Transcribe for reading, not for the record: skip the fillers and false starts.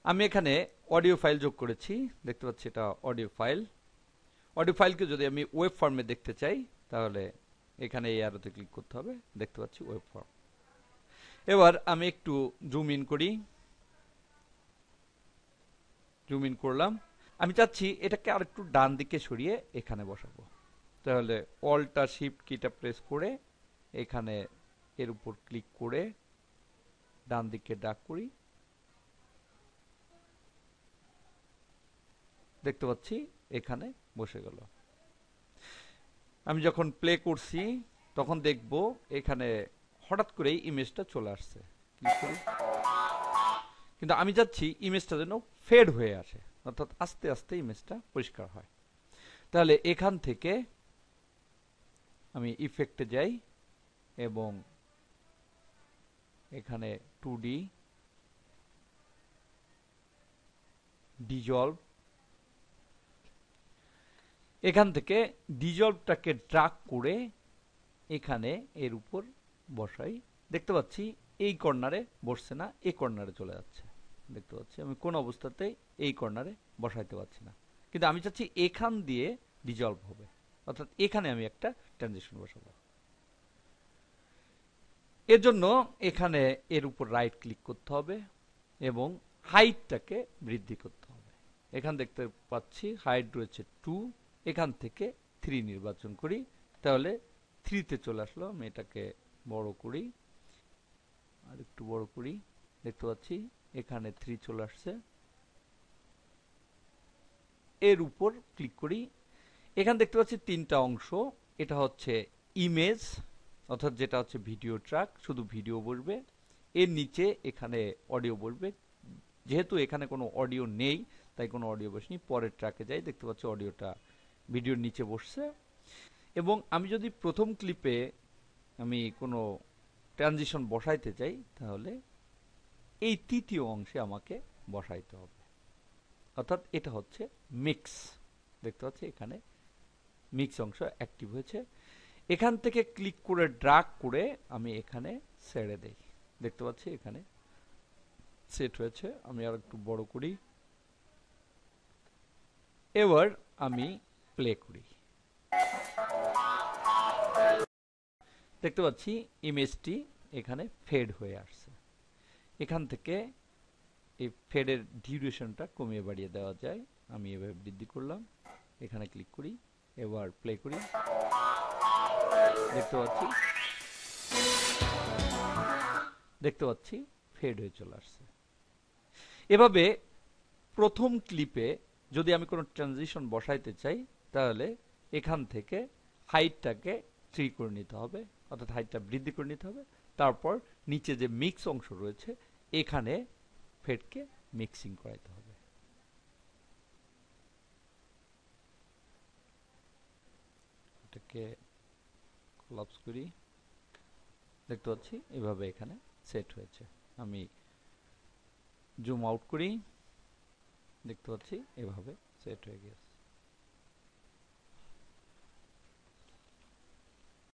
আমি এখানে audio file যোগ করেছি, দেখতে পাচ্ছি এটা অডিও ফাইল। অডিও ফাইলকে যদি আমি ওয়েব ফর্মে দেখতে চাই তাহলে এখানে এই অ্যারোতে ক্লিক করতে হবে, দেখতে পাচ্ছি ওয়েব ফর্ম। এবার আমি একটু জুম ইন করি, জুম ইন করলাম। আমি চাচ্ছি এটাকে আর একটু ডান দিকে সরিয়ে এখানে বসাবো, তাহলে অল্টা শিফট কিটা প্রেস করে এখানে এর উপর ক্লিক করে ডান দিকে ড্র্যাগ করি, দেখতে পাচ্ছি এখানে বসে গেল। আমি যখন প্লে করছি তখন দেখব এখানে হঠাৎ করেই ইমেজটা চলে আসছে, ক্লিক করি। কিন্তু আমি চাচ্ছি ইমেজটা যেন ফেড হয়ে আসে, অর্থাৎ আস্তে আস্তে ইমেজটা পরিষ্কার হয়। তাহলে এখান থেকে আমি ইফেক্টে যাই এবং এখানে 2D ডিজলভ, এখান থেকে ডিজলভটাকে ড্রাগ করে এখানে এর উপর বসাই, দেখতে পাচ্ছি এই কর্নারে বসছে না, এই কর্নারে চলে যাচ্ছে। দেখতে পাচ্ছি আমি কোন অবস্থাতেই এই কর্নারে বসাইতে পারছি না, কিন্তু আমি চাচ্ছি এখান দিয়ে ডিজলভ হবে, অর্থাৎ এখানে আমি একটা ট্রানজিশন বসাবো। এর জন্য এখানে এর উপর রাইট ক্লিক করতে হবে এবং হাইটটাকে বৃদ্ধি করতে হবে। এখান দেখতে পাচ্ছি হাইট রয়েছে 2, এখান থেকে 3 নির্বাচন করি, তাহলে 3 তে চলে আসলো। আমি এটাকে বড় করি, আর একটু বড় করি, দেখতে পাচ্ছি এখানে 3 চলে আসছে। এর উপর ক্লিক করি, এখানে দেখতে পাচ্ছি 3টা অংশ। এটা হচ্ছে ইমেজ, অর্থাৎ যেটা হচ্ছে ভিডিও ট্র্যাক, শুধু ভিডিও বসবে। এর নিচে এখানে অডিও বসবে, যেহেতু এখানে কোনো অডিও নেই তাই কোনো অডিও বসেনি। পরের ট্র্যাকে যাই, দেখতে পাচ্ছি অডিওটা ভিডিওর নিচে বসছে। এবং আমি যদি প্রথম ক্লিপে আমি কোনো ট্রানজিশন বসাইতে চাই তাহলে এই তৃতীয় অংশে আমাকে বসাইতে হবে, অর্থাৎ এটা হচ্ছে মিক্স। দেখতে পাচ্ছি এখানে মিক্স অংশ অ্যাক্টিভ হয়েছে। এখান থেকে ক্লিক করে ড্র্যাগ করে আমি এখানে ছেড়ে দেই, দেখতে পাচ্ছি এখানে সেট হয়েছে। আমি আর একটু বড় করি, এবার আমি প্লে করি, দেখতে পাচ্ছি ইমেজটি এখানে ফেড হয়ে আসছে। এখান থেকে এই ফেডের ডিউরেশনটা কমিয়ে বাড়িয়ে দেওয়া যায়, আমি এভাবে বৃদ্ধি করলাম, এখানে ক্লিক করি, এবার প্লে করি, দেখতে পাচ্ছি ফেড হয়ে চলে আসছে। এভাবে প্রথম ক্লিপে যদি আমি কোনো ট্রানজিশন বসাইতে চাই তাহলে এখান থেকে হাইটটাকে 3 করে নিতে হবে, অর্থাৎ হাইটটা বৃদ্ধি করে নিতে হবে। তারপর নিচে যে মিক্স অংশ রয়েছে এখানে ফেডকে মিক্সিং করাইতে হবে। এটাকে ক্লোজ করি, দেখতে পাচ্ছি এভাবে এখানে সেট হয়েছে। আমি জুম আউট করি, দেখতে পাচ্ছি এভাবে সেট হয়ে গেছে।